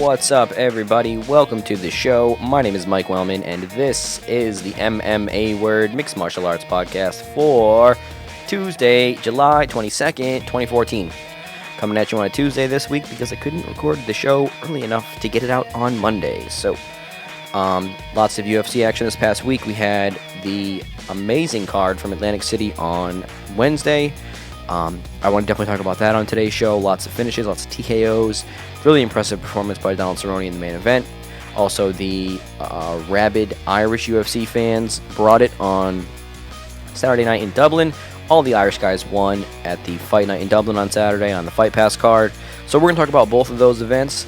What's up, everybody? Welcome to the show. My name is Mike Wellman, and this is the MMA Word Mixed Martial Arts Podcast for Tuesday, July 22nd, 2014. Coming at you on a Tuesday this week because I couldn't record the show early enough to get it out on Monday. So, lots of UFC action this past week. We had the amazing card from Atlantic City on Wednesday. I want to definitely talk about that on today's show. Lots of finishes, lots of TKOs. Really impressive performance by Donald Cerrone in the main event. Also, the rabid Irish UFC fans brought it on Saturday night in Dublin. All the Irish guys won at the fight night in Dublin on Saturday on the Fight Pass card. So we're going to talk about both of those events.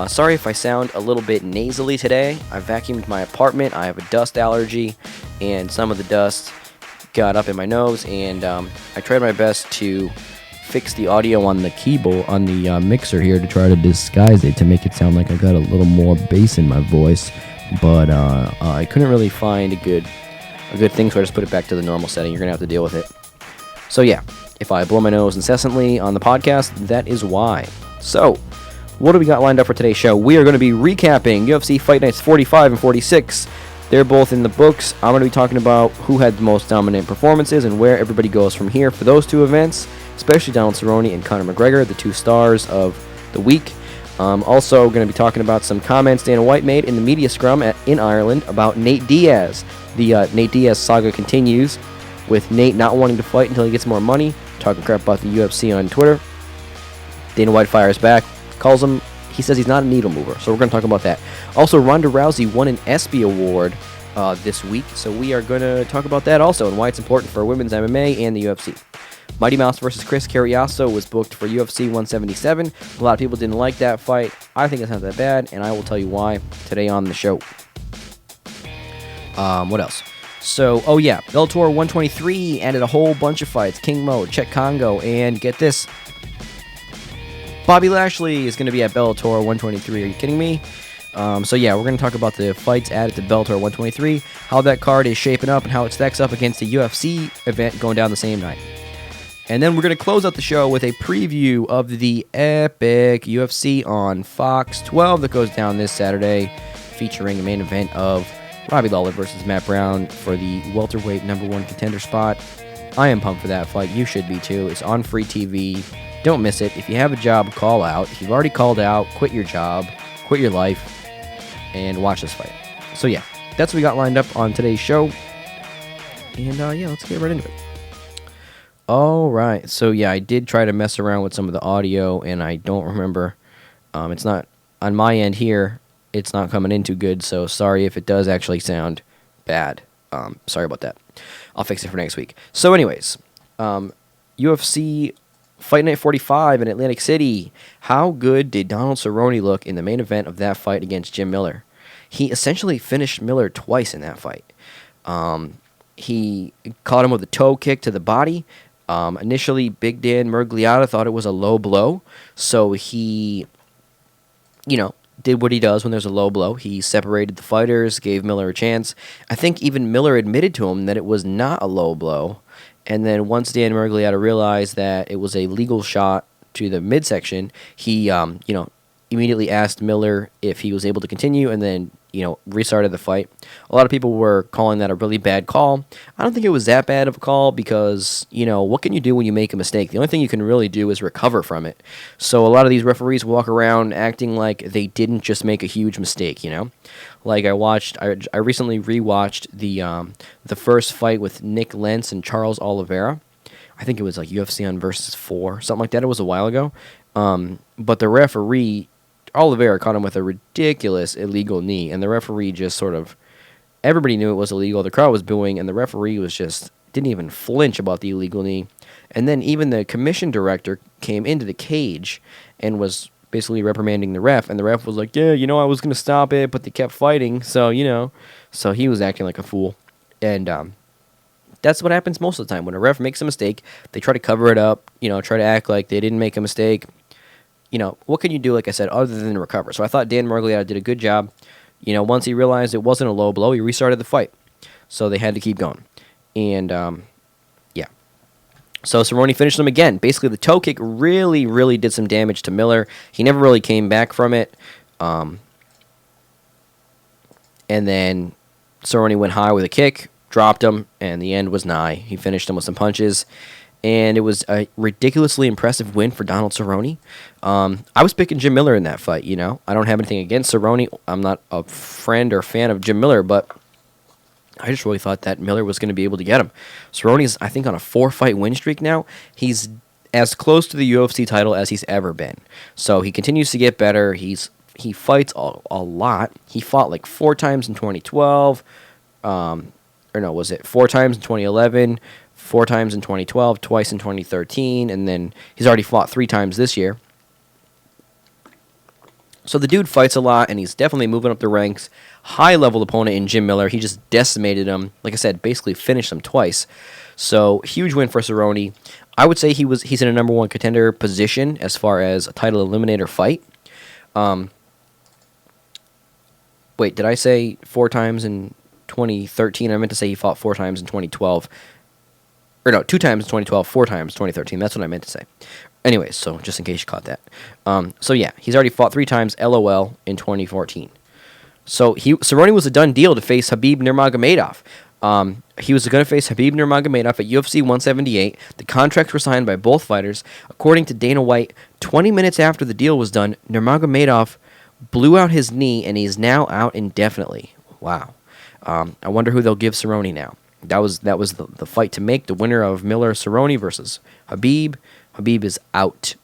Sorry if I sound a little bit nasally today. I vacuumed my apartment. I have a dust allergy, and some of the dust got up in my nose, and I tried my best to fix the audio on the keyboard, on the mixer here, to try to disguise it, to make it sound like I got a little more bass in my voice, but I couldn't really find a good thing, so I just put it back to the normal setting. You're going to have to deal with it. So yeah, if I blow my nose incessantly on the podcast, that is why. So, what do we got lined up for today's show? We are going to be recapping UFC Fight Nights 45 and 46. They're both in the books. I'm going to be talking about who had the most dominant performances and where everybody goes from here for those two events, especially Donald Cerrone and Conor McGregor, the two stars of the week. Also going to be talking about some comments Dana White made in the media scrum in Ireland about Nate Diaz. The Nate Diaz saga continues, with Nate not wanting to fight until he gets more money, talking crap about the UFC on Twitter. Dana White fires back, he says he's not a needle mover, so we're going to talk about that. Also, Ronda Rousey won an ESPY award this week, so we are going to talk about that also and why it's important for women's MMA and the UFC. Mighty Mouse versus Chris Carriasso was booked for UFC 177. A lot of people didn't like that fight. I think it's not that bad, and I will tell you why today on the show. What else? So, Bellator 123 added a whole bunch of fights. King Mo, Czech Congo, and get this, Bobby Lashley is going to be at Bellator 123. Are you kidding me? We're going to talk about the fights added to Bellator 123, how that card is shaping up, and how it stacks up against the UFC event going down the same night. And then we're going to close out the show with a preview of the epic UFC on Fox 12 that goes down this Saturday, featuring a main event of Robbie Lawler versus Matt Brown for the welterweight #1 contender spot. I am pumped for that fight. You should be too. It's on free TV. Don't miss it. If you have a job, call out. If you've already called out, quit your job, quit your life, and watch this fight. So yeah, that's what we got lined up on today's show. And let's get right into it. All right. So yeah, I did try to mess around with some of the audio, and I don't remember. It's not on my end here. It's not coming in too good, so sorry if it does actually sound bad. Sorry about that. I'll fix it for next week. So anyways, UFC Fight Night 45 in Atlantic City. How good did Donald Cerrone look in the main event of that fight against Jim Miller? He essentially finished Miller twice in that fight. He caught him with a toe kick to the body. Initially, Big Dan Miragliotta thought it was a low blow, so he, did what he does when there's a low blow. He separated the fighters, gave Miller a chance. I think even Miller admitted to him that it was not a low blow. And then once Dan Miragliotta realized that it was a legal shot to the midsection, he, immediately asked Miller if he was able to continue, and then, restarted the fight. A lot of people were calling that a really bad call. I don't think it was that bad of a call because, what can you do when you make a mistake? The only thing you can really do is recover from it. So a lot of these referees walk around acting like they didn't just make a huge mistake, Like I recently rewatched the first fight with Nick Lentz and Charles Oliveira. I think it was like UFC on Versus 4, something like that. It was a while ago. But the referee, Oliveira, caught him with a ridiculous illegal knee, and the referee just sort of, everybody knew it was illegal. The crowd was booing, and the referee didn't even flinch about the illegal knee. And then even the commission director came into the cage and was basically reprimanding the ref, and the ref was like, I was going to stop it, but they kept fighting, so he was acting like a fool. And that's what happens most of the time. When a ref makes a mistake, they try to cover it up, try to act like they didn't make a mistake. What can you do, like I said, other than recover? So I thought Dan Miragliotta did a good job. Once he realized it wasn't a low blow, he restarted the fight. So they had to keep going. And, So Cerrone finished him again. Basically, the toe kick really, really did some damage to Miller. He never really came back from it. And then Cerrone went high with a kick, dropped him, and the end was nigh. He finished him with some punches, and it was a ridiculously impressive win for Donald Cerrone. I was picking Jim Miller in that fight, you know. I don't have anything against Cerrone. I'm not a friend or fan of Jim Miller, but I just really thought that Miller was going to be able to get him. Cerrone's, I think, on a 4-fight win streak now. He's as close to the UFC title as he's ever been. So he continues to get better. He fights a lot. He fought like 4 times in 2012. Or no, was it 4 times in 2011, 4 times in 2012, twice in 2013, and then he's already fought 3 times this year. So the dude fights a lot, and he's definitely moving up the ranks. High-level opponent in Jim Miller. He just decimated him. Like I said, basically finished him twice. So huge win for Cerrone. I would say he's in a number 1 contender position as far as a title eliminator fight. Wait, did I say 4 times in 2013? I meant to say he fought 4 times in 2012. Or no, 2 times in 2012, 4 times in 2013. That's what I meant to say. Anyways, so just in case you caught that. So yeah, he's already fought 3 times LOL in 2014. So Cerrone was a done deal to face Khabib Nurmagomedov. He was going to face Khabib Nurmagomedov at UFC 178. The contracts were signed by both fighters. According to Dana White, 20 minutes after the deal was done, Nurmagomedov blew out his knee, and he's now out indefinitely. Wow. I wonder who they'll give Cerrone now. That was the fight to make. The winner of Miller Cerrone versus Khabib. Khabib is out.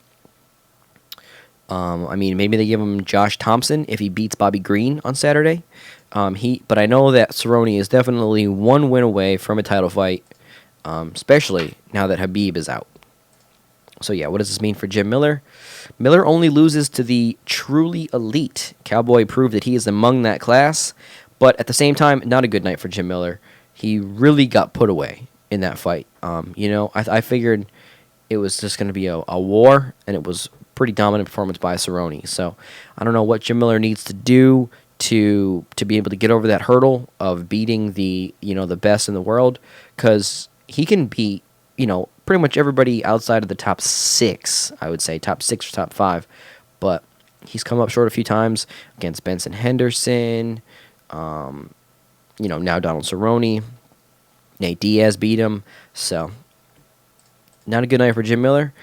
I mean, maybe they give him Josh Thompson if he beats Bobby Green on Saturday. But I know that Cerrone is definitely 1 win away from a title fight, especially now that Khabib is out. So yeah, what does this mean for Jim Miller? Miller only loses to the truly elite. Cowboy proved that he is among that class, but at the same time, not a good night for Jim Miller. He really got put away in that fight. I figured it was just going to be a war, and it was pretty dominant performance by Cerrone. So I don't know what Jim Miller needs to do to be able to get over that hurdle of beating the best in the world, because he can beat pretty much everybody outside of the top 6. I would say top 6 or top 5, but he's come up short a few times against Benson Henderson. Now Donald Cerrone. Nate Diaz beat him. So not a good night for Jim Miller.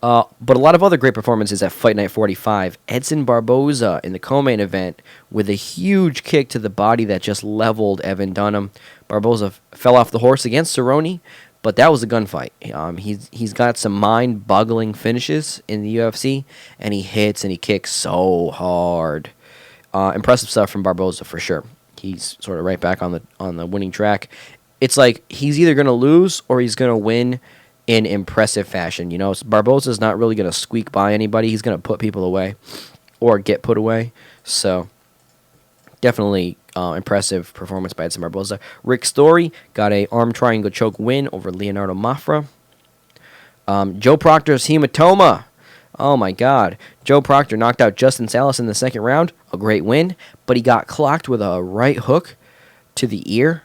But a lot of other great performances at Fight Night 45. Edson Barboza in the co-main event with a huge kick to the body that just leveled Evan Dunham. Barboza fell off the horse against Cerrone, but that was a gunfight. He's got some mind-boggling finishes in the UFC, and he hits and he kicks so hard. Impressive stuff from Barboza for sure. He's sort of right back on the winning track. It's like he's either going to lose or he's going to win in impressive fashion. Barboza's not really going to squeak by anybody. He's going to put people away or get put away. So definitely impressive performance by Edson Barboza. Rick Story got a arm triangle choke win over Leonardo Mafra. Joe Proctor's hematoma. Oh my God. Joe Proctor knocked out Justin Salas in the second round. A great win, but he got clocked with a right hook to the ear.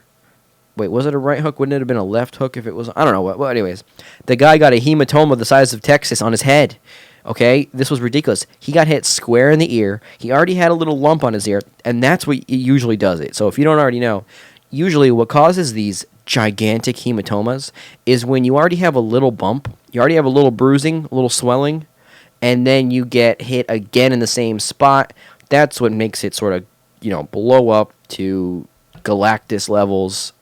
Wait, was it a right hook? Wouldn't it have been a left hook if it was? I don't know. Well, anyways, the guy got a hematoma the size of Texas on his head. Okay, this was ridiculous. He got hit square in the ear. He already had a little lump on his ear, and that's what usually does it. So if you don't already know, usually what causes these gigantic hematomas is when you already have a little bump, you already have a little bruising, a little swelling, and then you get hit again in the same spot. That's what makes it sort of, blow up to Galactus levels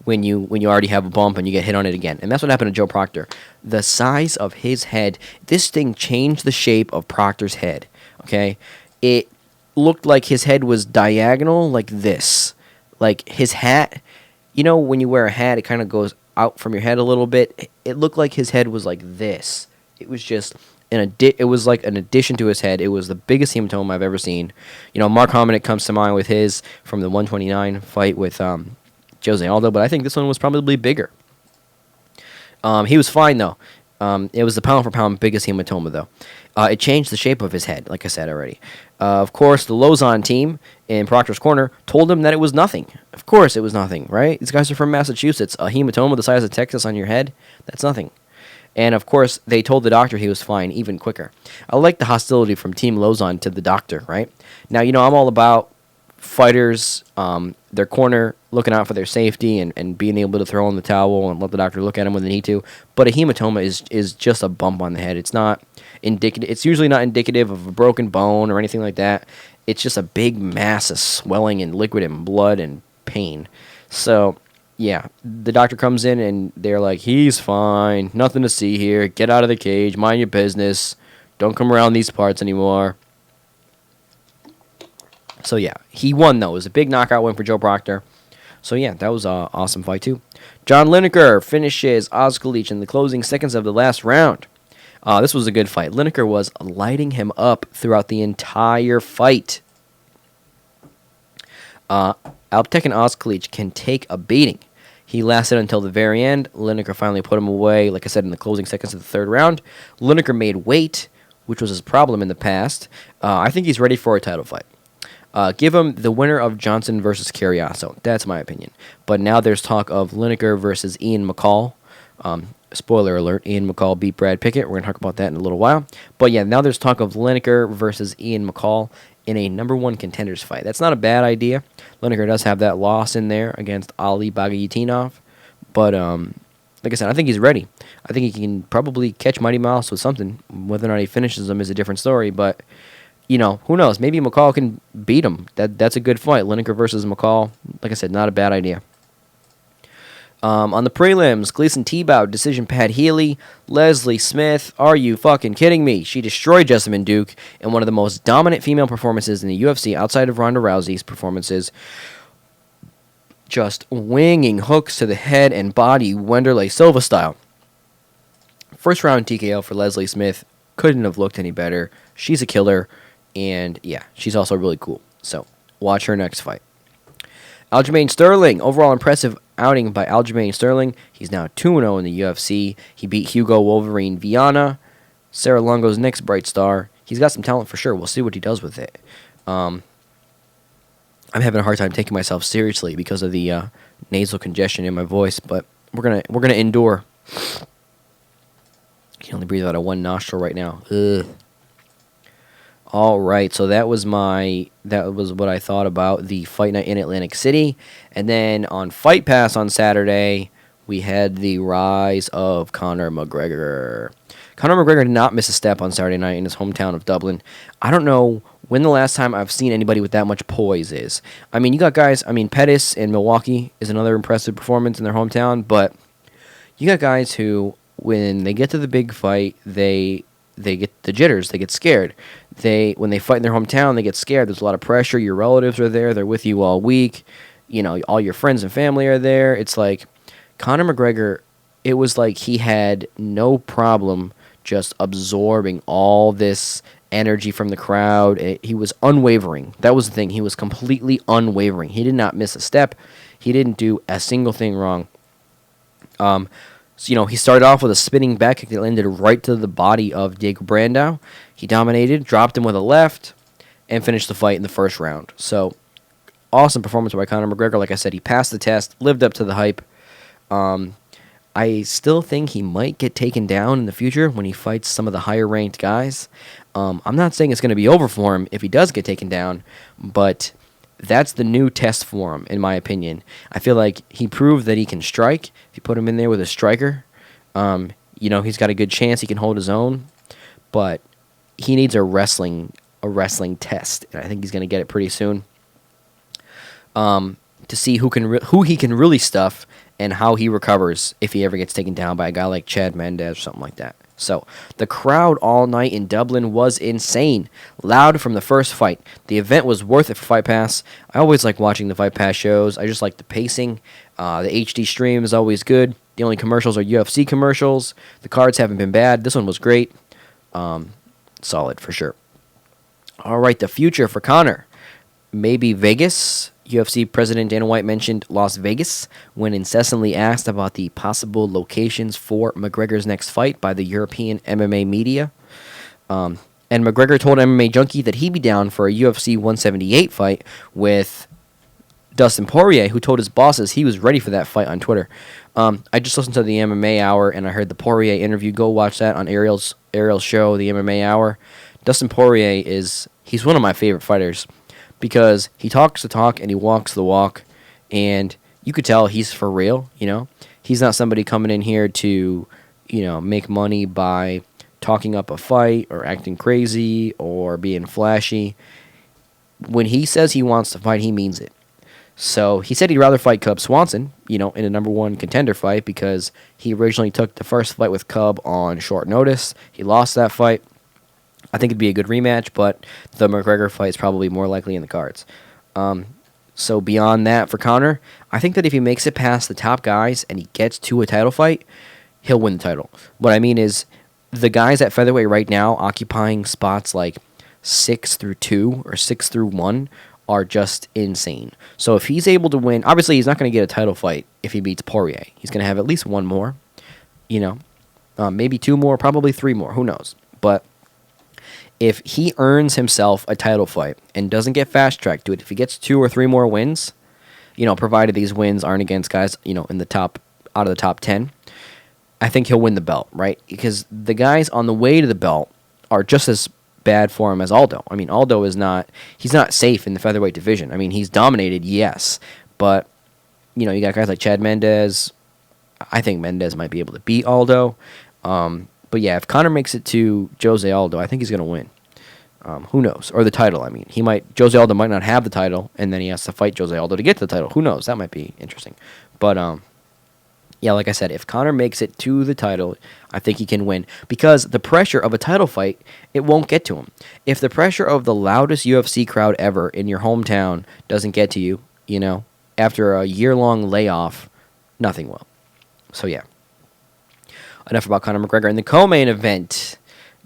when you already have a bump and you get hit on it again. And that's what happened to Joe Proctor. The size of his head, this thing changed the shape of Proctor's head. Okay? It looked like his head was diagonal like this. Like his hat, when you wear a hat, it kind of goes out from your head a little bit. It looked like his head was like this. It was just it was like an addition to his head. It was the biggest hematoma I've ever seen. Mark Hominick comes to mind with his from the 129 fight with Jose Aldo, but I think this one was probably bigger. He was fine, though. It was the pound-for-pound biggest hematoma, though. It changed the shape of his head, like I said already. Of course, the Lozon team in Proctor's corner told him that it was nothing. Of course it was nothing, right? These guys are from Massachusetts. A hematoma the size of Texas on your head, that's nothing. And of course, they told the doctor he was fine even quicker. I like the hostility from Team Lozon to the doctor, right? Now, I'm all about fighters, their corner, looking out for their safety and being able to throw in the towel and let the doctor look at them when they need to. But a hematoma is just a bump on the head. It's not indicative. It's usually not indicative of a broken bone or anything like that. It's just a big mass of swelling and liquid and blood and pain. So, yeah, the doctor comes in and they're like, he's fine, nothing to see here. Get out of the cage, mind your business. Don't come around these parts anymore. So, yeah, he won, though. It was a big knockout win for Joe Proctor. So, yeah, that was an awesome fight, too. John Lineker finishes Ozkolich in the closing seconds of the last round. This was a good fight. Lineker was lighting him up throughout the entire fight. Alptek and Ozkolich can take a beating. He lasted until the very end. Lineker finally put him away, like I said, in the closing seconds of the third round. Lineker made weight, which was his problem in the past. I think he's ready for a title fight. Give him the winner of Johnson versus Cariaso. That's my opinion. But now there's talk of Lineker versus Ian McCall. Spoiler alert, Ian McCall beat Brad Pickett. We're going to talk about that in a little while. But yeah, now there's talk of Lineker versus Ian McCall in a number one contenders fight. That's not a bad idea. Lineker does have that loss in there against Ali Bagayatinov. But like I said, I think he's ready. I think he can probably catch Mighty Mouse with something. Whether or not he finishes him is a different story. But who knows? Maybe McCall can beat him. That's a good fight. Lineker versus McCall, like I said, not a bad idea. On the prelims, Gleason Tebow, decision Pat Healy. Leslie Smith, are you fucking kidding me? She destroyed Jessamine Duke in one of the most dominant female performances in the UFC outside of Ronda Rousey's performances. Just winging hooks to the head and body, Wanderlei Silva style. First round TKO for Leslie Smith. Couldn't have looked any better. She's a killer. And, yeah, she's also really cool. So, watch her next fight. Aljamain Sterling. Overall impressive outing by Aljamain Sterling. He's now 2-0 in the UFC. He beat Hugo Wolverine Viana. Sarah Longo's next bright star. He's got some talent for sure. We'll see what he does with it. I'm having a hard time taking myself seriously because of the nasal congestion in my voice, but we're gonna endure. I can only breathe out of one nostril right now. Ugh. All right, so that was what I thought about the fight night in Atlantic City. And then on Fight Pass on Saturday, we had the rise of Conor McGregor. Conor McGregor did not miss a step on Saturday night in his hometown of Dublin. I don't know when the last time I've seen anybody with that much poise is. I mean, you got guys, Pettis in Milwaukee is another impressive performance in their hometown, but you got guys who, when they get to the big fight, they get the jitters, they get scared. When they fight in their hometown, they get scared. There's a lot of pressure. Your relatives are there. They're with you all week. All your friends and family are there. It's like Conor McGregor, it was like he had no problem just absorbing all this energy from the crowd. He was unwavering. That was the thing. He was completely unwavering. He did not miss a step. He didn't do a single thing wrong. So, he started off with a spinning back kick that landed right to the body of Diego Brandao. He dominated, dropped him with a left, and finished the fight in the first round. So, awesome performance by Conor McGregor. Like I said, he passed the test, lived up to the hype. I still think he might get taken down in the future when he fights some of the higher-ranked guys. I'm not saying it's going to be over for him if he does get taken down, but that's the new test for him, in my opinion. I feel like he proved that he can strike. If you put him in there with a striker, he's got a good chance he can hold his own. But he needs a wrestling test, and I think he's going to get it pretty soon. To see who he can really stuff and how he recovers if he ever gets taken down by a guy like Chad Mendes or something like that. So, the crowd all night in Dublin was insane. Loud from the first fight. The event was worth it for Fight Pass. I always like watching the Fight Pass shows. I just like the pacing. The HD stream is always good. The only commercials are UFC commercials. The cards haven't been bad. This one was great. Solid for sure. All right, the future for Conor. Maybe Vegas. UFC President Dana White mentioned Las Vegas when incessantly asked about the possible locations for McGregor's next fight by the European MMA media. And McGregor told MMA Junkie that he'd be down for a UFC 178 fight with Dustin Poirier, who told his bosses he was ready for that fight on Twitter. I just listened to the MMA Hour, and I heard the Poirier interview. Go watch that on Ariel's show, the MMA Hour. Dustin Poirier he's one of my favorite fighters because he talks the talk and he walks the walk, and you could tell he's for real, He's not somebody coming in here to, make money by talking up a fight or acting crazy or being flashy. When he says he wants to fight, he means it. So he said he'd rather fight Cub Swanson, in a number one contender fight because he originally took the first fight with Cub on short notice. He lost that fight. I think it'd be a good rematch, but the McGregor fight is probably more likely in the cards. So beyond that, for Conor, I think that if he makes it past the top guys and he gets to a title fight, he'll win the title. What I mean is the guys at featherweight right now occupying spots like 6 through 2 or 6 through 1 are just insane. So if he's able to win, obviously he's not going to get a title fight if he beats Poirier. He's going to have at least one more, maybe 2 more, probably 3 more, who knows. But if he earns himself a title fight and doesn't get fast-tracked to it, if he gets 2 or 3 more wins, provided these wins aren't against guys, in the top, out of the top 10, I think he'll win the belt, right? Because the guys on the way to the belt are just as bad for him as Aldo. I mean, Aldo he's not safe in the featherweight division. I mean, he's dominated, yes, but, you got guys like Chad Mendez. I think Mendez might be able to beat Aldo. But yeah, if Conor makes it to Jose Aldo, I think he's going to win. Who knows? Or the title, I mean. Jose Aldo might not have the title, and then he has to fight Jose Aldo to get to the title. Who knows? That might be interesting. But, yeah, like I said, if Conor makes it to the title, I think he can win. Because the pressure of a title fight, it won't get to him. If the pressure of the loudest UFC crowd ever in your hometown doesn't get to you, after a year-long layoff, nothing will. So, yeah. Enough about Conor McGregor. In the co-main event,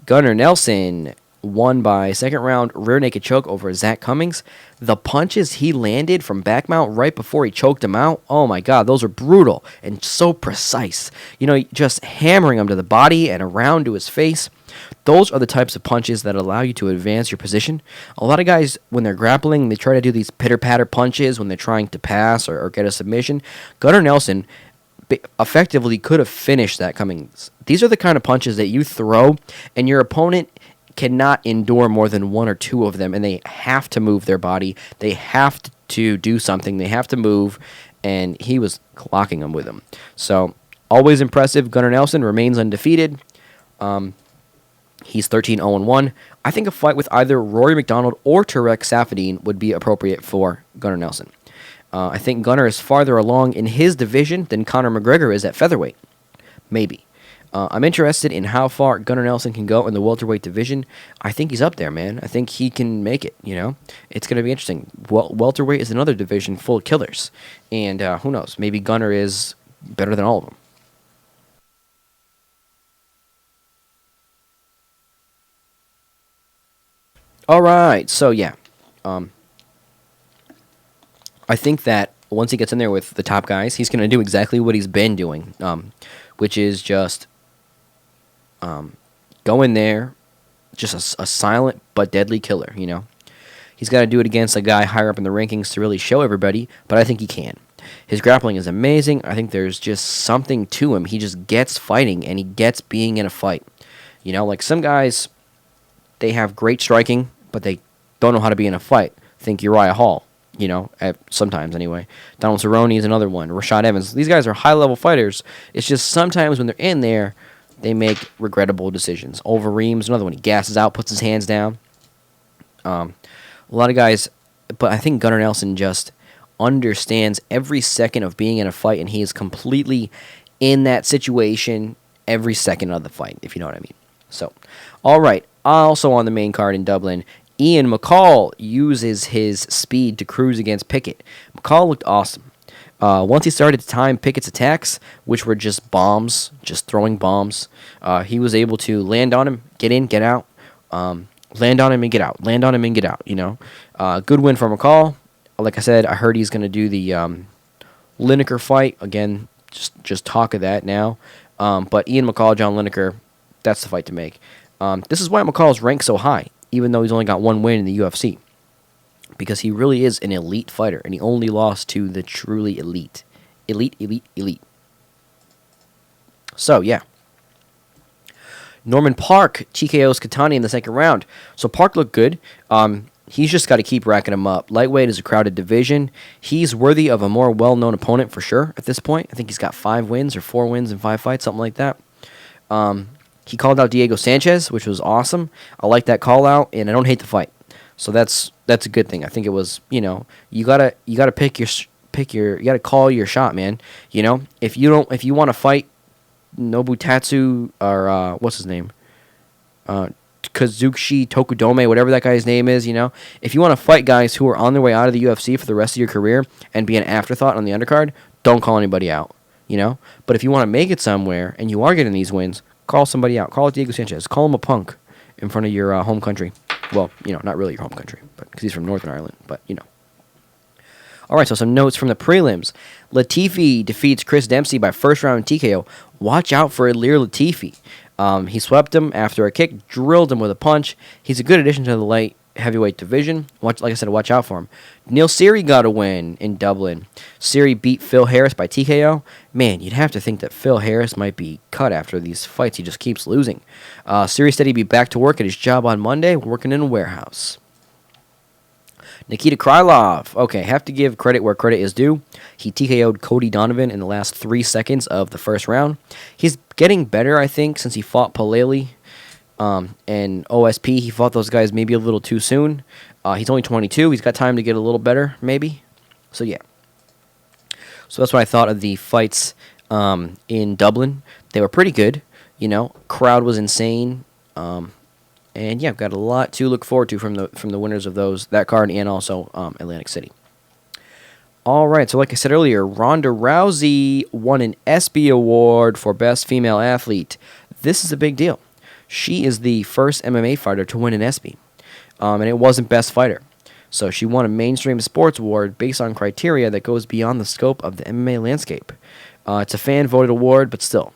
Gunnar Nelson won by second round rear naked choke over Zach Cummings. The punches he landed from back mount right before he choked him out, oh my God, those are brutal and so precise. Just hammering him to the body and around to his face. Those are the types of punches that allow you to advance your position. A lot of guys, when they're grappling, they try to do these pitter-patter punches when they're trying to pass or get a submission. Gunnar Nelson effectively could have finished that Cummings. These are the kind of punches that you throw, and your opponent cannot endure more than 1 or 2 of them, and they have to move their body. They have to do something. They have to move, and he was clocking them with them. So, always impressive. Gunnar Nelson remains undefeated. He's 13-0-1. I think a fight with either Rory McDonald or Tarek Safadine would be appropriate for Gunnar Nelson. I think Gunnar is farther along in his division than Conor McGregor is at featherweight. Maybe. I'm interested in how far Gunnar Nelson can go in the welterweight division. I think he's up there, man. I think he can make it, It's going to be interesting. Welterweight is another division full of killers. And who knows? Maybe Gunnar is better than all of them. All right. So, yeah. I think that once he gets in there with the top guys, he's going to do exactly what he's been doing, which is just go in there, just a silent but deadly killer, He's got to do it against a guy higher up in the rankings to really show everybody, but I think he can. His grappling is amazing. I think there's just something to him. He just gets fighting, and he gets being in a fight. Like some guys, they have great striking, but they don't know how to be in a fight. Think Uriah Hall. Sometimes anyway. Donald Cerrone is another one. Rashad Evans. These guys are high-level fighters. It's just sometimes when they're in there, they make regrettable decisions. Overeem's another one. He gasses out, puts his hands down. A lot of guys, but I think Gunnar Nelson just understands every second of being in a fight, and he is completely in that situation every second of the fight, if you know what I mean. So, all right. Also on the main card in Dublin, Ian McCall uses his speed to cruise against Pickett. McCall looked awesome. Once he started to time Pickett's attacks, which were just bombs, just throwing bombs, he was able to land on him, get in, get out, land on him and get out, land on him and get out, Good win for McCall. Like I said, I heard he's going to do the Lineker fight. Again, just talk of that now. But Ian McCall, John Lineker, that's the fight to make. This is why McCall's ranked so high, even though he's only got 1 win in the UFC. because he really is an elite fighter, and he only lost to the truly elite. Elite. So, yeah. Norman Park TKO's Katani in the second round. So Park looked good. He's just got to keep racking him up. Lightweight is a crowded division. He's worthy of a more well-known opponent for sure at this point. I think he's got 5 wins or 4 wins in 5 fights, something like that. He called out Diego Sanchez, which was awesome. I like that call out, and I don't hate the fight. So that's a good thing. I think it was, you gotta you gotta call your shot, man. If you want to fight Nobutatsu or what's his name, Kazushi Tokudome, whatever that guy's name is, if you want to fight guys who are on their way out of the UFC for the rest of your career and be an afterthought on the undercard, don't call anybody out. But if you want to make it somewhere and you are getting these wins, call somebody out. Call it Diego Sanchez. Call him a punk in front of your home country. Well, not really your home country, but because he's from Northern Ireland, but. All right, so some notes from the prelims. Latifi defeats Chris Dempsey by first round TKO. Watch out for Ilir Latifi. He swept him after a kick, drilled him with a punch. He's a good addition to the light heavyweight division. Like I said, watch out for him. Neil Seary got a win in Dublin. Seary beat Phil Harris by TKO. Man, you'd have to think that Phil Harris might be cut after these fights. He just keeps losing. Seary said he'd be back to work at his job on Monday, working in a warehouse. Nikita Krylov. Okay, have to give credit where credit is due. He TKO'd Cody Donovan in the last 3 seconds of the first round. He's getting better, I think, since he fought Paleli and OSP. He fought those guys maybe a little too soon. He's only 22. He's got time to get a little better, maybe. So, yeah. So that's what I thought of the fights in Dublin. They were pretty good. Crowd was insane. And yeah, I've got a lot to look forward to from the winners of that card and also Atlantic City. All right, so like I said earlier, Ronda Rousey won an ESPY award for Best Female Athlete. This is a big deal. She is the first MMA fighter to win an ESPY, and it wasn't Best Fighter. So she won a mainstream sports award based on criteria that goes beyond the scope of the MMA landscape. It's a fan-voted award, but still.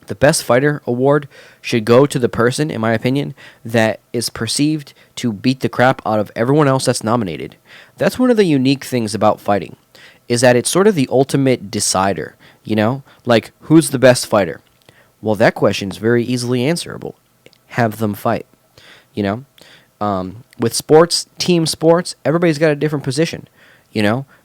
The Best Fighter award should go to the person, in my opinion, that is perceived to beat the crap out of everyone else that's nominated. That's one of the unique things about fighting, is that it's sort of the ultimate decider, Like, who's the best fighter? Well, that question is very easily answerable. Have them fight, With sports, team sports, everybody's got a different position,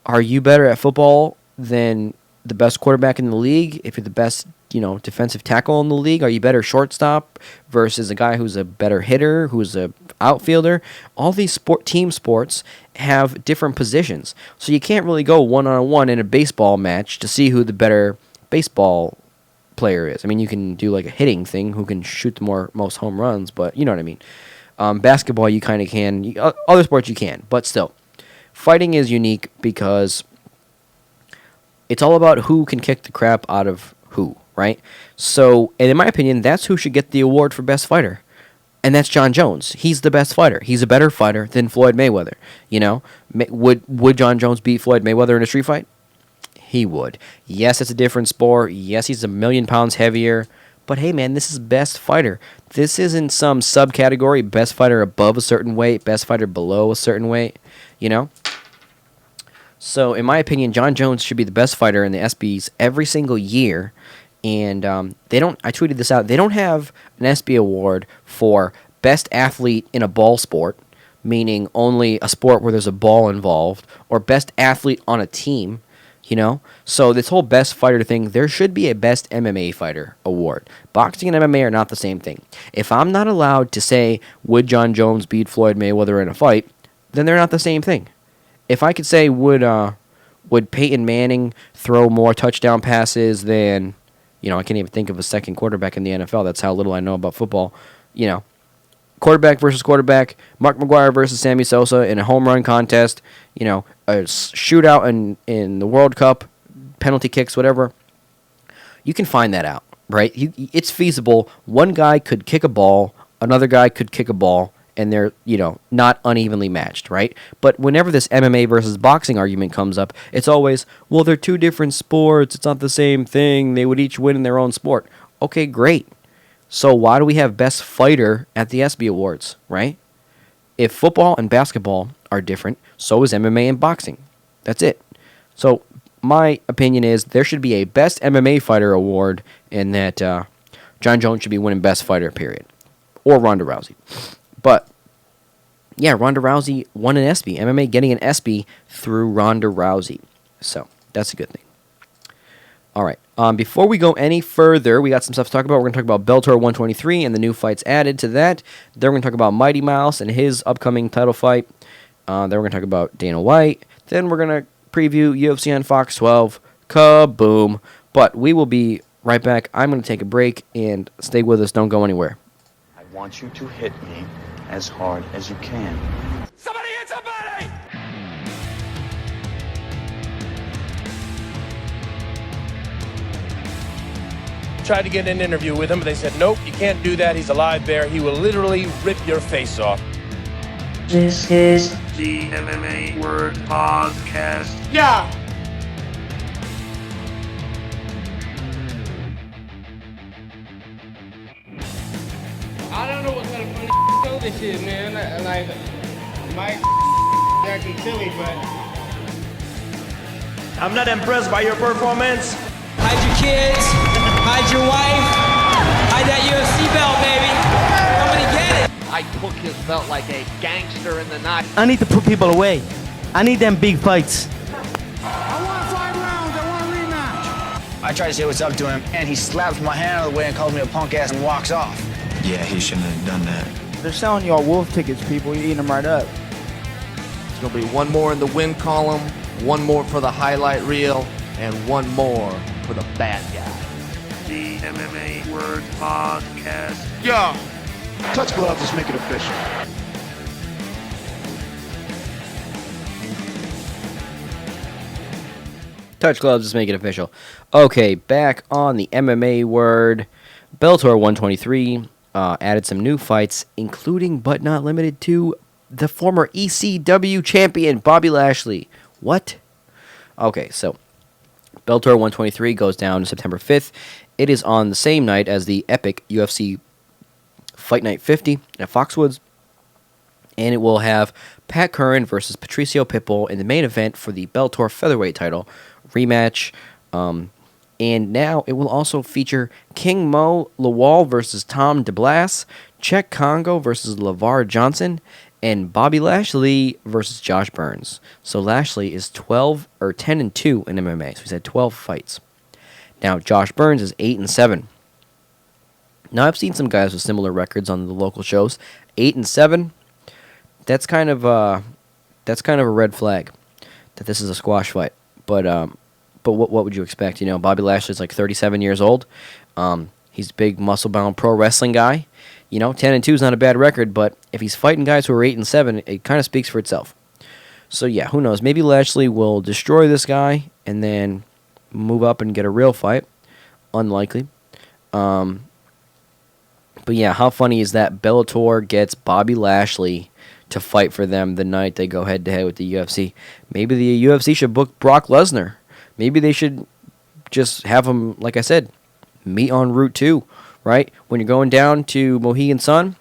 Are you better at football than the best quarterback in the league? If you're the best defensive tackle in the league, are you better shortstop versus a guy who's a better hitter, who's a outfielder? All these team sports have different positions, so you can't really go one-on-one in a baseball match to see who the better baseball player is. I mean, you can do like a hitting thing, who can shoot the most home runs, but you know what I mean. Basketball, you kind of can. Other sports, you can, but still, fighting is unique because it's all about who can kick the crap out of who. Right? So, and in my opinion, that's who should get the award for Best Fighter. And that's Jon Jones. He's the best fighter. He's a better fighter than Floyd Mayweather. Would Jon Jones beat Floyd Mayweather in a street fight? He would. Yes, it's a different sport. Yes, he's 1,000,000 pounds heavier. But hey, man, this is Best Fighter. This isn't some subcategory, Best Fighter above a certain weight, Best Fighter below a certain weight, So, in my opinion, Jon Jones should be the best fighter in the ESPYs every single year. And they don't. I tweeted this out. They don't have an ESPY award for best athlete in a ball sport, meaning only a sport where there's a ball involved, or best athlete on a team. So this whole best fighter thing, there should be a best MMA fighter award. Boxing and MMA are not the same thing. If I'm not allowed to say would Jon Jones beat Floyd Mayweather in a fight, then they're not the same thing. If I could say would Peyton Manning throw more touchdown passes than I can't even think of a second quarterback in the NFL. That's how little I know about football. Quarterback versus quarterback, Mark McGwire versus Sammy Sosa in a home run contest, a shootout in the World Cup, penalty kicks, whatever. You can find that out, right? It's feasible. One guy could kick a ball, another guy could kick a ball, and they're, not unevenly matched, right? But whenever this MMA versus boxing argument comes up, it's always, well, they're two different sports. It's not the same thing. They would each win in their own sport. Okay, great. So why do we have Best Fighter at the ESPY Awards, right? If football and basketball are different, so is MMA and boxing. That's it. So my opinion is there should be a Best MMA Fighter award, and that John Jones should be winning Best Fighter, period. Or Ronda Rousey. But, yeah, Ronda Rousey won an ESPY. MMA getting an ESPY through Ronda Rousey. So, that's a good thing. All right. Before we go any further, we got some stuff to talk about. We're going to talk about Bellator 123 and the new fights added to that. Then we're going to talk about Mighty Mouse and his upcoming title fight. Then we're going to talk about Dana White. Then we're going to preview UFC on Fox 12. Kaboom. But we will be right back. I'm going to take a break, and stay with us. Don't go anywhere. I want you to hit me as hard as you can. Somebody hit somebody! Tried to get an interview with him, but they said, nope, you can't do that. He's a live bear. He will literally rip your face off. This is the MMA Word Podcast. Yeah! I don't know what kind of funny show this is, man. Like, Mike acting silly, but I'm not impressed by your performance. Hide your kids, hide your wife, hide that UFC belt, baby. Somebody get it. I took his belt like a gangster in the night. I need to put people away. I need them big fights. I want 5 rounds. I want a rematch. I try to say what's up to him, and he slaps my hand out of the way and calls me a punk ass and walks off. Yeah, he shouldn't have done that. They're selling y'all wolf tickets, people. You're eating them right up. It's going to be one more in the win column, one more for the highlight reel, and one more for the bad guy. The MMA Word Podcast. Yeah. Touch gloves, just make it official. Touch gloves, let's make it official. Okay, back on the MMA Word. Bellator 123 added some new fights, including but not limited to the former ECW champion, Bobby Lashley. What? Okay, so Bellator 123 goes down September 5th. It is on the same night as the epic UFC Fight Night 50 at Foxwoods. And it will have Pat Curran versus Patricio Pitbull in the main event for the Bellator featherweight title rematch. And now it will also feature King Mo Lawal versus Tom DeBlass, Czech Congo versus LeVar Johnson, and Bobby Lashley versus Josh Burns. So Lashley is 10-2 in MMA. So he's had 12 fights. Now Josh Burns is 8-7. Now I've seen some guys with similar records on the local shows. 8-7. That's kind of a red flag that this is a squash fight. But what would you expect? You know, Bobby Lashley's like 37 years old. He's a big muscle-bound pro wrestling guy. You know, 10-2 is not a bad record, but if he's fighting guys who are 8-7, it kind of speaks for itself. So yeah, who knows? Maybe Lashley will destroy this guy and then move up and get a real fight. Unlikely. But yeah, how funny is that? Bellator gets Bobby Lashley to fight for them the night they go head-to-head with the UFC. Maybe the UFC should book Brock Lesnar. Maybe they should just have him, like I said, meet on Route 2, right? When you're going down to Mohegan Sun,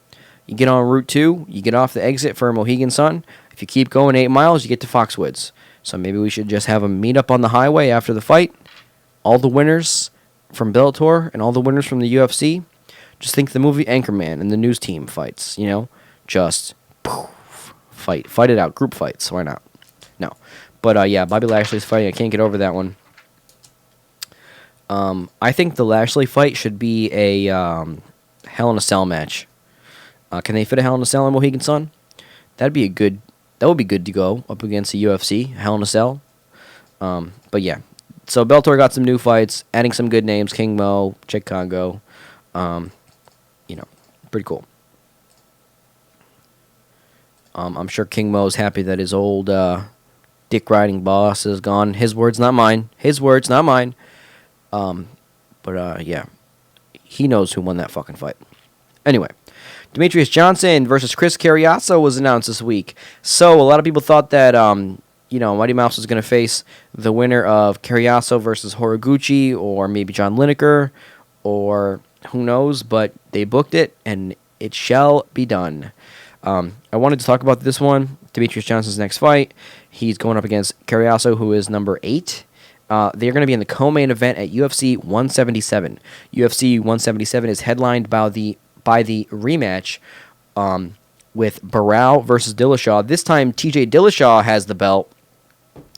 you get on Route 2, you get off the exit for Mohegan Sun. If you keep going 8 miles, you get to Foxwoods. So maybe we should just have them meet up on the highway after the fight. All the winners from Bellator and all the winners from the UFC. Just think the movie Anchorman and the news team fights, you know? Just poof, fight it out, group fights. Why not? No. But yeah, Bobby Lashley's fighting. I can't get over that one. I think the Lashley fight should be a Hell in a Cell match. Can they fit a Hell in a Cell in Mohegan Sun? That would be good to go up against the UFC, Hell in a Cell. But yeah, so Bellator got some new fights, adding some good names: King Mo, Czech Congo. You know, pretty cool. I'm sure King Mo's happy that his old dick riding boss is gone. His words, not mine. His words, not mine. But yeah, he knows who won that fucking fight. Anyway, Demetrius Johnson versus Chris Carriazo was announced this week. So a lot of people thought that Mighty Mouse was going to face the winner of Carriazo versus Horiguchi, or maybe John Lineker, or who knows, but they booked it, and it shall be done. I wanted to talk about this one. Demetrius Johnson's next fight. He's going up against Carriazo, who is number 8. They're going to be in the co-main event at UFC 177. UFC 177 is headlined by the rematch with Barao versus Dillashaw. This time, TJ Dillashaw has the belt.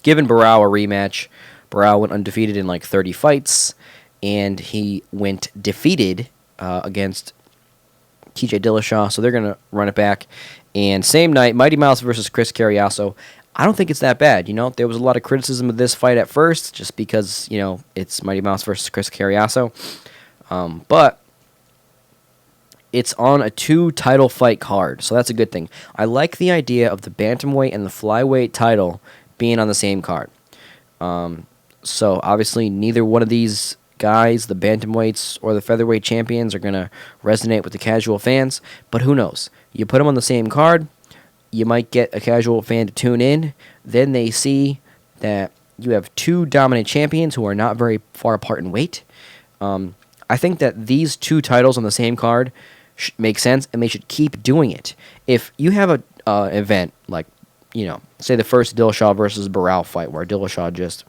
Giving Barao a rematch. Barao went undefeated in like 30 fights, and he went defeated against TJ Dillashaw, so they're going to run it back. And same night, Mighty Mouse versus Chris Carriazo. I don't think it's that bad. There was a lot of criticism of this fight at first, just because, it's Mighty Mouse versus Chris Carriazo. But it's on a 2-title fight card, so that's a good thing. I like the idea of the bantamweight and the flyweight title being on the same card. So obviously neither one of these guys, the bantamweights or the featherweight champions, are going to resonate with the casual fans, but who knows? You put them on the same card, you might get a casual fan to tune in, then they see that you have 2 dominant champions who are not very far apart in weight. I think that these 2 titles on the same card make sense, and they should keep doing it. If you have a event like, say the first Dillashaw versus Barao fight, where Dillashaw just,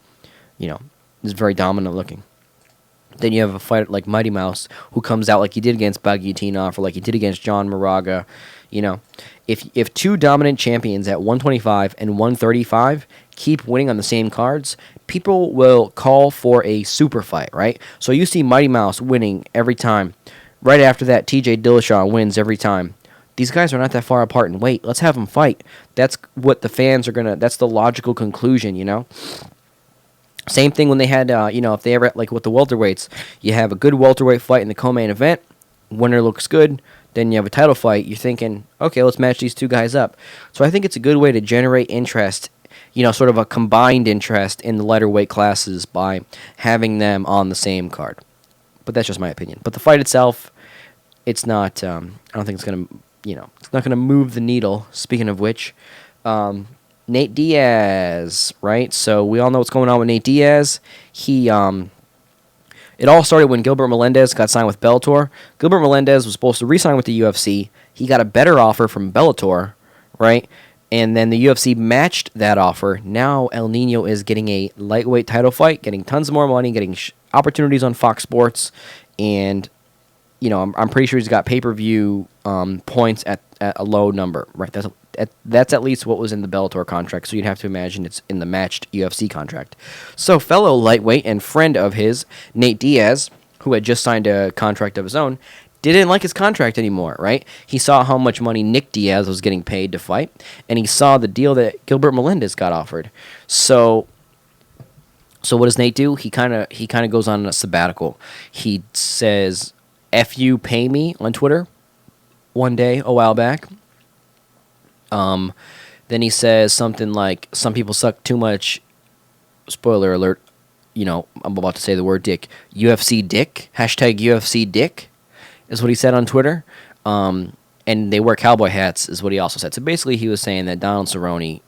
is very dominant looking. Then you have a fight like Mighty Mouse, who comes out like he did against Bagutinov, or like he did against John Moraga. If 2 dominant champions at 125 and 135 keep winning on the same cards, people will call for a super fight, right? So you see Mighty Mouse winning every time. Right after that, TJ Dillashaw wins every time. These guys are not that far apart in weight. Let's have them fight. That's what the fans are that's the logical conclusion, Same thing when they had, if they ever, like with the welterweights, you have a good welterweight fight in the co-main event, winner looks good, then you have a title fight, you're thinking, okay, let's match these 2 guys up. So I think it's a good way to generate interest, sort of a combined interest in the lighter weight classes by having them on the same card. But that's just my opinion. But the fight itself, it's not, I don't think it's going to, it's not going to move the needle. Speaking of which, Nate Diaz, right? So we all know what's going on with Nate Diaz. It all started when Gilbert Melendez got signed with Bellator. Gilbert Melendez was supposed to re-sign with the UFC. He got a better offer from Bellator, right? And then the UFC matched that offer. Now El Nino is getting a lightweight title fight, getting tons more money, getting opportunities on Fox Sports, and I'm pretty sure he's got pay-per-view points at a low number, right? That's at least what was in the Bellator contract, so you'd have to imagine it's in the matched UFC contract. So fellow lightweight and friend of his, Nate Diaz, who had just signed a contract of his own, didn't like his contract anymore, right? He saw how much money Nick Diaz was getting paid to fight, and he saw the deal that Gilbert Melendez got offered. So what does Nate do? He kind of goes on a sabbatical. He says, "F you, pay me" on Twitter one day a while back. Then he says something like, "Some people suck too much." Spoiler alert. I'm about to say the word dick. UFC dick. Hashtag UFC dick is what he said on Twitter. And they wear cowboy hats is what he also said. So basically he was saying that Donald Cerrone,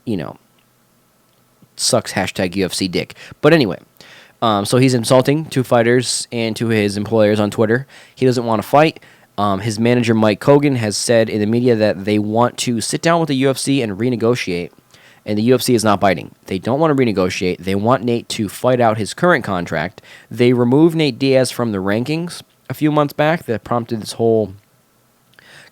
sucks hashtag UFC dick. But anyway, so he's insulting 2 fighters and to his employers on Twitter. He doesn't want to fight. His manager, Mike Kogan, has said in the media that they want to sit down with the UFC and renegotiate, and the UFC is not biting. They don't want to renegotiate. They want Nate to fight out his current contract. They removed Nate Diaz from the rankings a few months back. That prompted this whole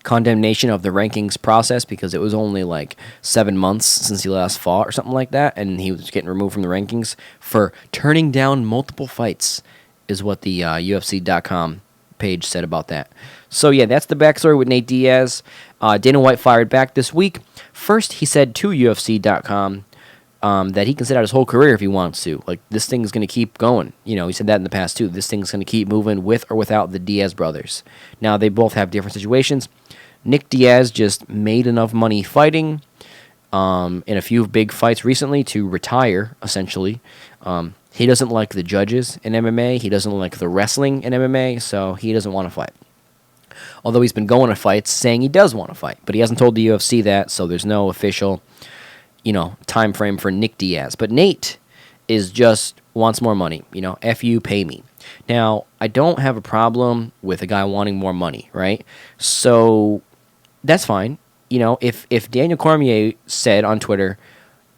condemnation of the rankings process, because it was only like 7 months since he last fought or something like that, and he was getting removed from the rankings for turning down multiple fights, is what the UFC.com page said about that. So yeah, that's the backstory with Nate Diaz. Dana White fired back this week. First, he said to UFC.com that he can sit out his whole career if he wants to. Like, this thing's going to keep going. He said that in the past too. This thing's going to keep moving with or without the Diaz brothers. Now, they both have different situations. Nick Diaz just made enough money fighting in a few big fights recently to retire, essentially. He doesn't like the judges in MMA. He doesn't like the wrestling in MMA, so he doesn't want to fight. Although he's been going to fights saying he does want to fight, but he hasn't told the UFC that, so there's no official, time frame for Nick Diaz. But Nate is just wants more money. F you, pay me. Now, I don't have a problem with a guy wanting more money, right? So that's fine. if Daniel Cormier said on Twitter,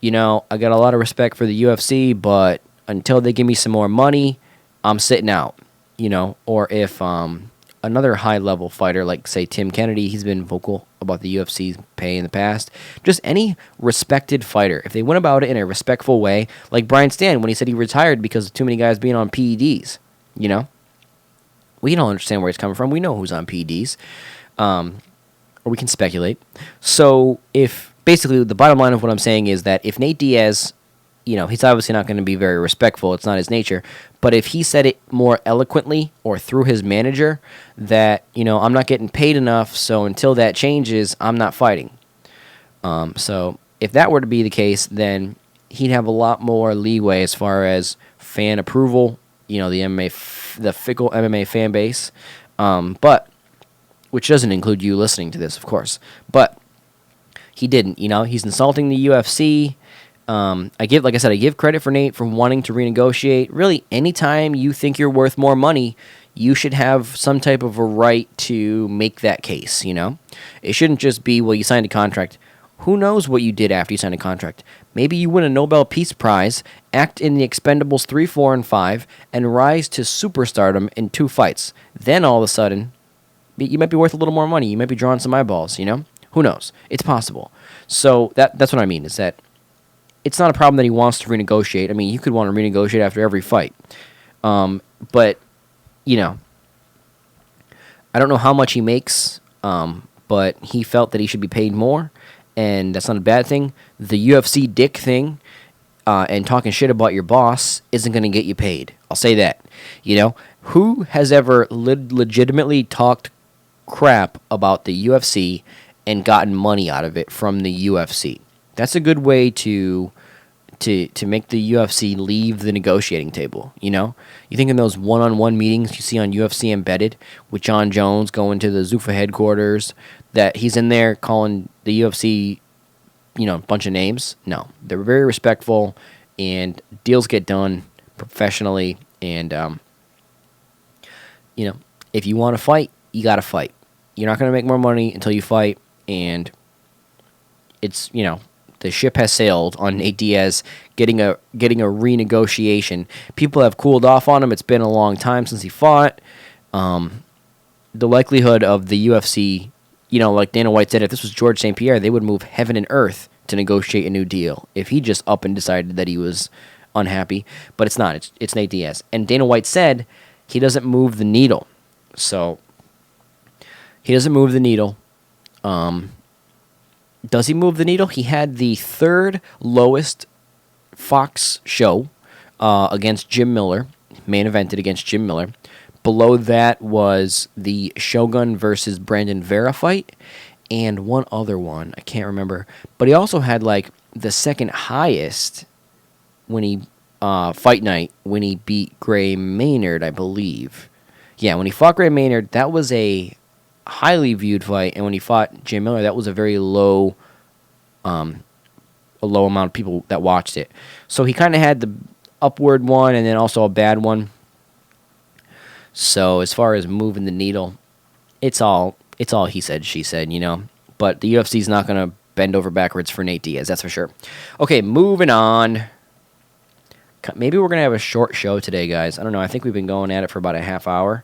I got a lot of respect for the UFC, but until they give me some more money, I'm sitting out, or if another high-level fighter, like, say, Tim Kennedy, he's been vocal about the UFC's pay in the past. Just any respected fighter, if they went about it in a respectful way, like Brian Stann when he said he retired because of too many guys being on PEDs, We don't understand where he's coming from. We know who's on PEDs, or we can speculate. So basically, the bottom line of what I'm saying is that if Nate Diaz, he's obviously not going to be very respectful. It's not his nature. But if he said it more eloquently or through his manager that, I'm not getting paid enough, so until that changes, I'm not fighting. So if that were to be the case, then he'd have a lot more leeway as far as fan approval, the fickle MMA fan base, but which doesn't include you listening to this, of course. But he didn't, he's insulting the UFC. I give credit for Nate for wanting to renegotiate. Really, anytime you think you're worth more money, you should have some type of a right to make that case, It shouldn't just be, well, you signed a contract. Who knows what you did after you signed a contract? Maybe you win a Nobel Peace Prize, act in The Expendables 3, 4, and 5, and rise to superstardom in 2 fights. Then all of a sudden, you might be worth a little more money. You might be drawing some eyeballs, Who knows? It's possible. So that's what I mean, is that it's not a problem that he wants to renegotiate. I mean, you could want to renegotiate after every fight. But, I don't know how much he makes, but he felt that he should be paid more, and that's not a bad thing. The UFC dick thing and talking shit about your boss isn't going to get you paid. I'll say that. Who has ever legitimately talked crap about the UFC and gotten money out of it from the UFC? That's a good way to make the UFC leave the negotiating table, You think in those one-on-one meetings you see on UFC Embedded with John Jones going to the Zuffa headquarters, that he's in there calling the UFC, a bunch of names? No. They're very respectful, and deals get done professionally, and, if you want to fight, you got to fight. You're not going to make more money until you fight, and it's, the ship has sailed on Nate Diaz getting a renegotiation. People have cooled off on him. It's been a long time since he fought. The likelihood of the UFC, like Dana White said, if this was George St. Pierre, they would move heaven and earth to negotiate a new deal. If he just up and decided that he was unhappy, but it's not. It's Nate Diaz. And Dana White said he doesn't move the needle. So he doesn't move the needle. Does he move the needle? He had the 3rd lowest Fox show against Jim Miller, main evented against Jim Miller. Below that was the Shogun versus Brandon Vera fight, and one other one, I can't remember. But he also had like the 2nd highest when he fight night when he beat Gray Maynard, I believe. Yeah, when he fought Gray Maynard, that was a highly viewed fight, and when he fought Jim Miller, that was a very low amount of people that watched it. So he kind of had the upward one and then also a bad one. So as far as moving the needle, it's all he said, she said, But the UFC's not going to bend over backwards for Nate Diaz, that's for sure. Okay, moving on. Maybe we're going to have a short show today, guys. I don't know. I think we've been going at it for about a half hour,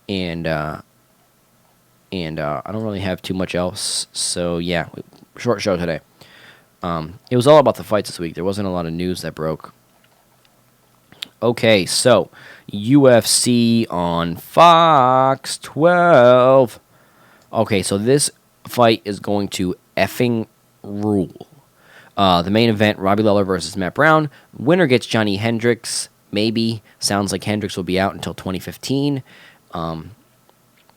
and I don't really have too much else. So yeah, short show today. It was all about the fights this week. There wasn't a lot of news that broke. Okay, so UFC on Fox 12. Okay, so this fight is going to effing rule. The main event, Robbie Lawler versus Matt Brown. Winner gets Johnny Hendricks. Maybe. Sounds like Hendricks will be out until 2015.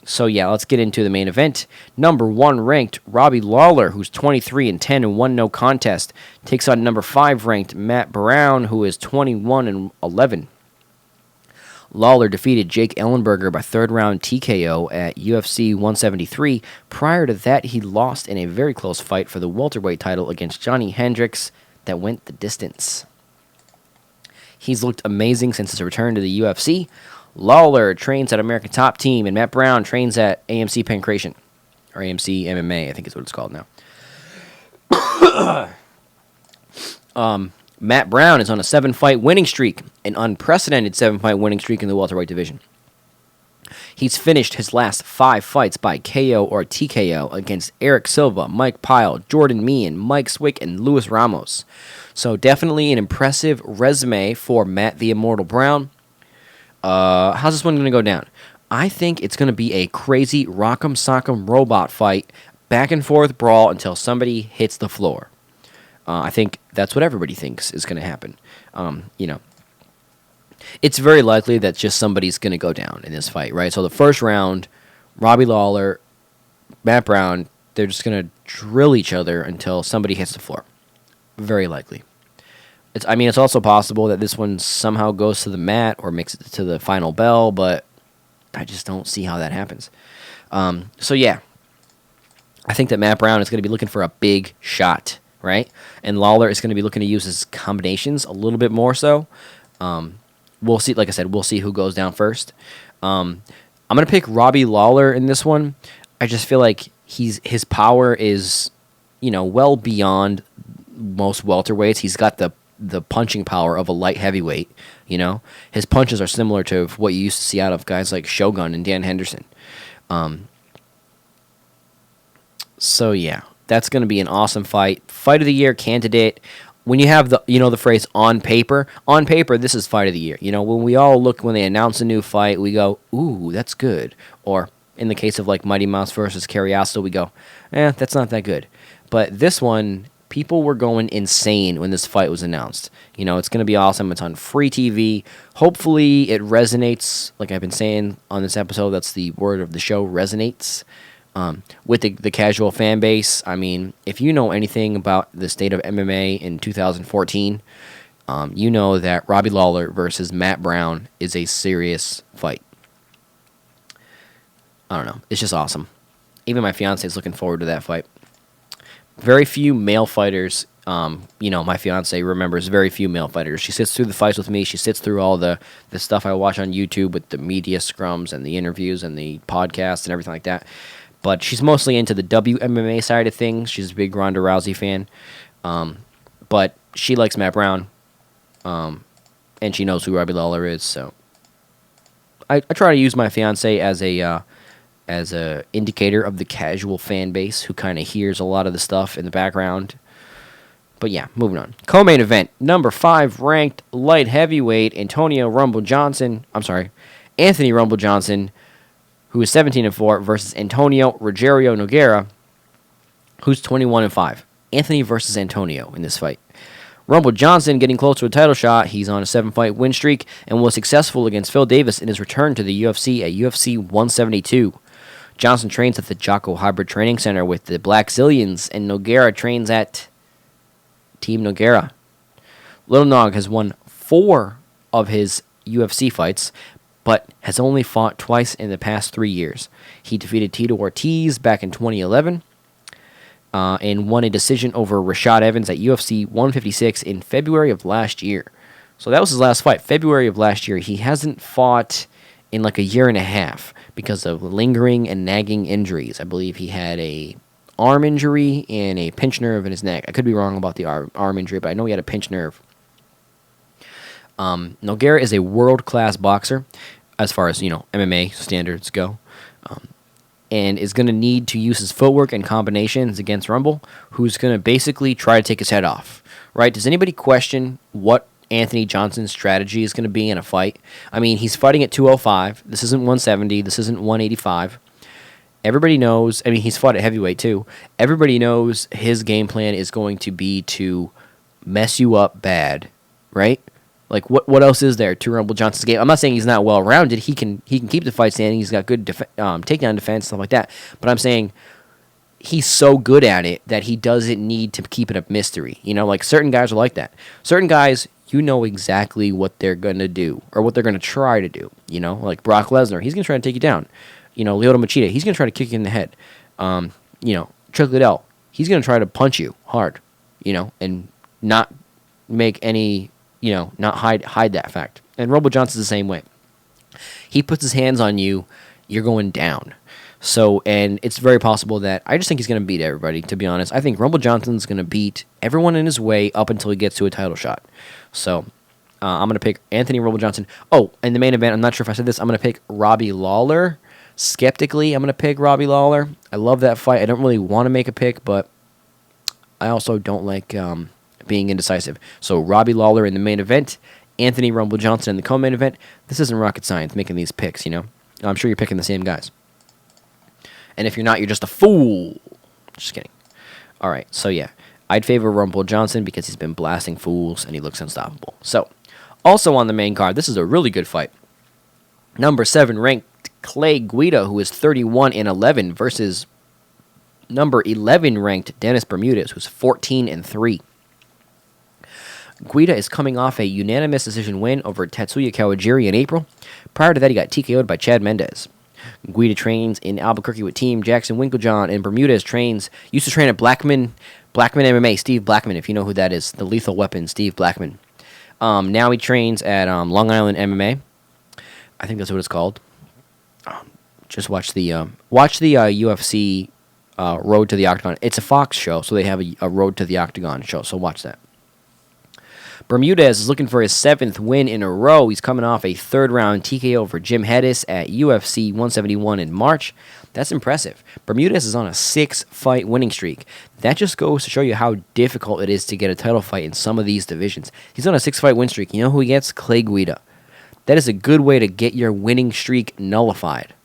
So yeah, let's get into the main event. Number 1 ranked Robbie Lawler, who's 23-10 and 1 no contest, takes on number 5 ranked Matt Brown, who is 21-11. Lawler defeated Jake Ellenberger by 3rd round TKO at UFC 173. Prior to that, he lost in a very close fight for the welterweight title against Johnny Hendricks that went the distance. He's looked amazing since his return to the UFC. Lawler trains at American Top Team, and Matt Brown trains at AMC Pancration. or AMC MMA, I think is what it's called now. Matt Brown is on a 7-fight winning streak, an unprecedented 7-fight winning streak in the welterweight division. He's finished his last 5 fights by KO or TKO against Eric Silva, Mike Pyle, Jordan Meehan, Mike Swick, and Luis Ramos. So definitely an impressive resume for Matt the Immortal Brown. How's this one going to go down? I think it's going to be a crazy rock'em sock'em robot fight, back and forth brawl until somebody hits the floor. I think that's what everybody thinks is going to happen. It's very likely that just somebody's going to go down in this fight, right? So the first round, Robbie Lawler, Matt Brown, they're just going to drill each other until somebody hits the floor. Very likely. It's also possible that this one somehow goes to the mat or makes it to the final bell, but I just don't see how that happens. So yeah, I think that Matt Brown is going to be looking for a big shot, right? And Lawler is going to be looking to use his combinations a little bit more so. We'll see. Like I said, we'll see who goes down first. I'm going to pick Robbie Lawler in this one. I just feel like his power is, well beyond most welterweights. He's got the punching power of a light heavyweight. His punches are similar to what you used to see out of guys like Shogun and Dan Henderson. So yeah, that's going to be an awesome fight. Fight of the year candidate. When you have the phrase on paper, this is fight of the year. When we all look, when they announce a new fight, we go, ooh, that's good. Or in the case of like Mighty Mouse versus Carriasto, we go, that's not that good. But this one, people were going insane when this fight was announced. It's going to be awesome. It's on free TV. Hopefully it resonates. Like I've been saying on this episode, that's the word of the show, resonates. With the casual fan base. I mean, if you know anything about the state of MMA in 2014, you know that Robbie Lawler versus Matt Brown is a serious fight. I don't know. It's just awesome. Even my fiance is looking forward to that fight. Very few male fighters. My fiance remembers very few male fighters. She sits through the fights with me. She sits through all the stuff I watch on YouTube with the media scrums and the interviews and the podcasts and everything like that. But she's mostly into the WMMA side of things. She's a big Ronda Rousey fan. But she likes Matt Brown. And she knows who Robbie Lawler is. So I try to use my fiance as a indicator of the casual fan base who kind of hears a lot of the stuff in the background. But yeah, moving on. Co-main event, number 5 ranked light heavyweight Anthony Rumble Johnson, who is 17-4, versus Antonio Rogerio Nogueira, who's 21-5. Anthony versus Antonio in this fight. Rumble Johnson getting close to a title shot. He's on a 7-fight win streak and was successful against Phil Davis in his return to the UFC at UFC 172. Johnson trains at the Jocko Hybrid Training Center with the Black Zillions, and Nogueira trains at Team Nogueira. Little Nog has won 4 of his UFC fights, but has only fought twice in the past 3 years. He defeated Tito Ortiz back in 2011 and won a decision over Rashad Evans at UFC 156 in February of last year. So that was his last fight, February of last year. He hasn't fought in like a year and a half because of lingering and nagging injuries. I believe he had a arm injury and a pinched nerve in his neck. I could be wrong about the arm injury, but I know he had a pinched nerve. Nogueira is a world-class boxer as far as, MMA standards go, and is going to need to use his footwork and combinations against Rumble, who's going to basically try to take his head off, right? Does anybody question what Anthony Johnson's strategy is going to be in a fight? I mean, he's fighting at 205. This isn't 170. This isn't 185. Everybody knows, he's fought at heavyweight too. Everybody knows his game plan is going to be to mess you up bad, right? Like, what else is there to Rumble Johnson's game? I'm not saying he's not well-rounded. He can keep the fight standing. He's got good takedown defense, stuff like that. But I'm saying he's so good at it that he doesn't need to keep it a mystery. Like certain guys are like that. Certain guys, exactly what they're going to do or what they're going to try to do. Like Brock Lesnar, he's going to try to take you down. Lyoto Machida, he's going to try to kick you in the head. Chuck Liddell, he's going to try to punch you hard, and not make any... not hide that fact. And Rumble Johnson's the same way. He puts his hands on you, you're going down. So, and it's very possible that I just think he's going to beat everybody, to be honest. I think Rumble Johnson's going to beat everyone in his way up until he gets to a title shot. So, I'm going to pick Anthony Rumble Johnson. Oh, in the main event, I'm not sure if I said this, I'm going to pick Robbie Lawler. Skeptically, I'm going to pick Robbie Lawler. I love that fight. I don't really want to make a pick, but I also don't like being indecisive. So, Robbie Lawler in the main event, Anthony Rumble Johnson in the co-main event. This isn't rocket science making these picks, you know? I'm sure you're picking the same guys. And if you're not, you're just a fool. Just kidding. All right, so yeah. I'd favor Rumble Johnson because he's been blasting fools and he looks unstoppable. So, also on the main card, this is a really good fight. Number 7 ranked Clay Guida, who is 31-11, versus number 11 ranked Dennis Bermudez, who's 14-3. Guida is coming off a unanimous decision win over Tetsuya Kawajiri in April. Prior to that, he got TKO'd by Chad Mendez. Guida trains in Albuquerque with Team Jackson Winklejohn, and Bermudez used to train at Blackman MMA, Steve Blackman, if you know who that is, the Lethal Weapon, Steve Blackman. Now he trains at Long Island MMA. I think that's what it's called. Just watch the UFC Road to the Octagon. It's a Fox show, so they have a Road to the Octagon show, so watch that. Bermudez is looking for his 7th win in a row. He's coming off a 3rd-round TKO for Jim Hedis at UFC 171 in March. That's impressive. Bermudez is on a 6-fight winning streak. That just goes to show you how difficult it is to get a title fight in some of these divisions. He's on a 6-fight win streak. You know who he gets? Clay Guida. That is a good way to get your winning streak nullified.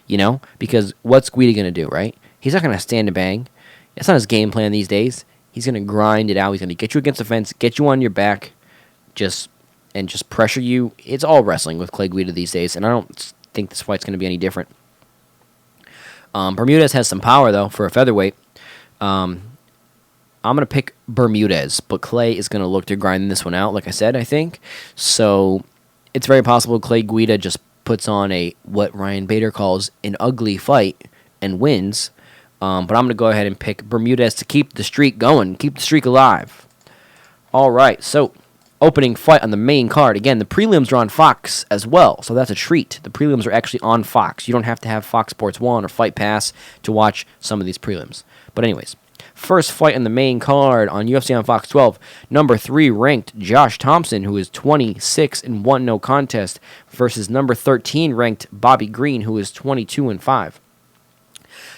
You know? Because what's Guida going to do, right? He's not going to stand and bang. That's not his game plan these days. He's going to grind it out. He's going to get you against the fence, get you on your back, just pressure you. It's all wrestling with Clay Guida these days, and I don't think this fight's going to be any different. Bermudez has some power, though, for a featherweight. I'm going to pick Bermudez, but Clay is going to look to grind this one out, like I said, I think. So it's very possible Clay Guida just puts on what Ryan Bader calls an ugly fight and wins. But I'm going to go ahead and pick Bermudez to keep the streak going, keep the streak alive. All right, so opening fight on the main card. Again, the prelims are on Fox as well, so that's a treat. The prelims are actually on Fox. You don't have to have Fox Sports 1 or Fight Pass to watch some of these prelims. But anyways, first fight on the main card on UFC on Fox 12. Number 3 ranked Josh Thompson, who is 26-1 no contest, versus number 13 ranked Bobby Green, who is 22-5.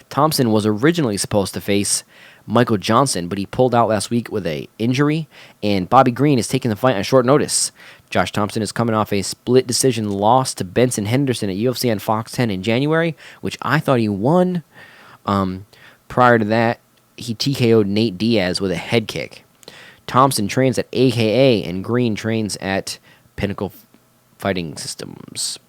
Thompson was originally supposed to face Michael Johnson, but he pulled out last week with an injury, and Bobby Green is taking the fight on short notice. Josh Thompson is coming off a split decision loss to Benson Henderson at UFC on Fox 10 in January, which I thought he won. Prior to that, he TKO'd Nate Diaz with a head kick. Thompson trains at AKA, and Green trains at Pinnacle Fighting Systems.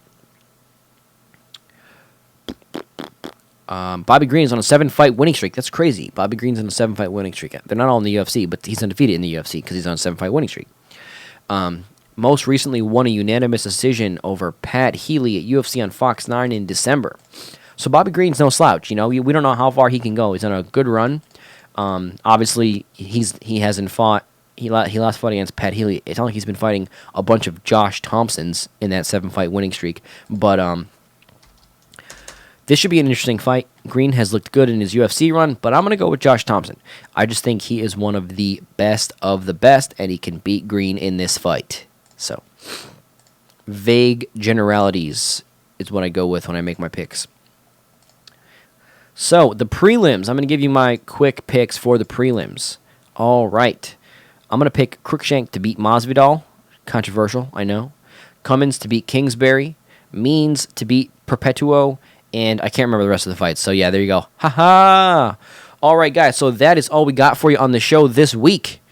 Bobby Green is on a 7-fight winning streak. That's crazy. Bobby Green's on a 7-fight winning streak. They're not all in the UFC, but he's undefeated in the UFC because he's on a 7-fight winning streak. Most recently won a unanimous decision over Pat Healy at UFC on Fox 9 in December. So Bobby Green's no slouch. You know, we don't know how far he can go. He's on a good run. Obviously, he hasn't fought. He last fought against Pat Healy. It's not like he's been fighting a bunch of Josh Thompsons in that 7-fight winning streak, but this should be an interesting fight. Green has looked good in his UFC run, but I'm going to go with Josh Thompson. I just think he is one of the best, and he can beat Green in this fight. So, vague generalities is what I go with when I make my picks. So, the prelims. I'm going to give you my quick picks for the prelims. All right. I'm going to pick Cruikshank to beat Masvidal. Controversial, I know. Cummins to beat Kingsbury. Means to beat Perpetuo. And I can't remember the rest of the fights. So, yeah, there you go. Ha-ha! All right, guys. So, that is all we got for you on the show this week.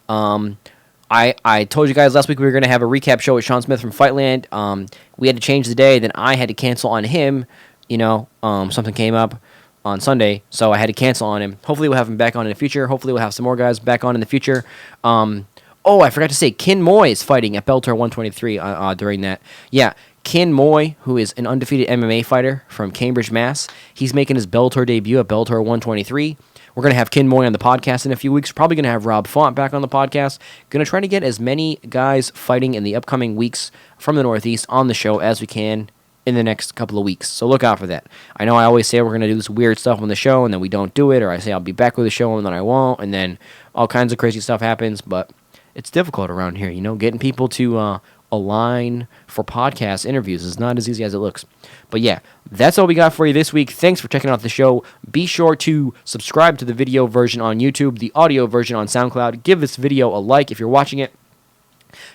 I told you guys last week we were going to have a recap show with Sean Smith from Fightland. We had to change the day. Then I had to cancel on him. You know, something came up on Sunday. So, I had to cancel on him. Hopefully, we'll have him back on in the future. Hopefully, we'll have some more guys back on in the future. I forgot to say, Kin Moy is fighting at Bellator 123 during that. Yeah. Kin Moy, who is an undefeated MMA fighter from Cambridge, Mass. He's making his Bellator debut at Bellator 123. We're going to have Kin Moy on the podcast in a few weeks. Probably going to have Rob Font back on the podcast. Going to try to get as many guys fighting in the upcoming weeks from the Northeast on the show as we can. in the next couple of weeks. So look out for that. I know I always say we're going to do this weird stuff on the show, and then we don't do it, or I say I'll be back with the show, and then I won't, and then all kinds of crazy stuff happens, but it's difficult around here, getting people to align for podcast interviews is not as easy as it looks. But yeah, that's all we got for you this week. Thanks for checking out the show. Be sure to subscribe to the video version on YouTube, the audio version on SoundCloud. Give this video a like if you're watching it.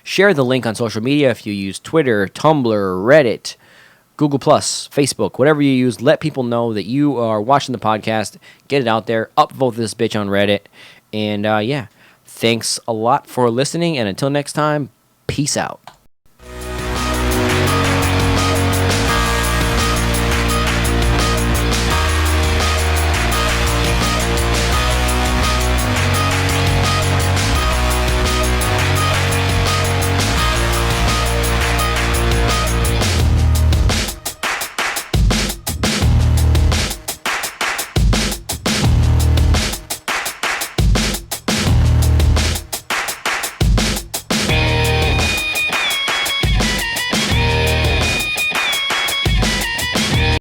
Share the link on social media if you use Twitter, Tumblr, Reddit, Google+, Facebook, whatever you use. Let people know that you are watching the podcast. Get it out there. Upvote this bitch on Reddit. And yeah, thanks a lot for listening. And until next time, peace out.